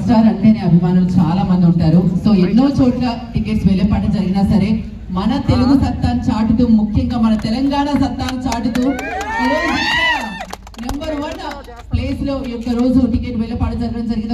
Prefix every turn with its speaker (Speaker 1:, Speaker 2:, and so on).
Speaker 1: Star అంటేనే అభిమానులు చాలా మంది ఉంటారు. సో ఎన్నో చోట్ల టికెట్స్ వేలేపాట జరిగినా సరే మన తెలుగు సత్తాను చాటుతూ, ముఖ్యంగా మన తెలంగాణ సత్తాను చాటుతూ నెంబర్ 1 ప్లేస్ లో ఈ యొక్క రోజు టికెట్ వేలేపాట జరగడం జరిగింది.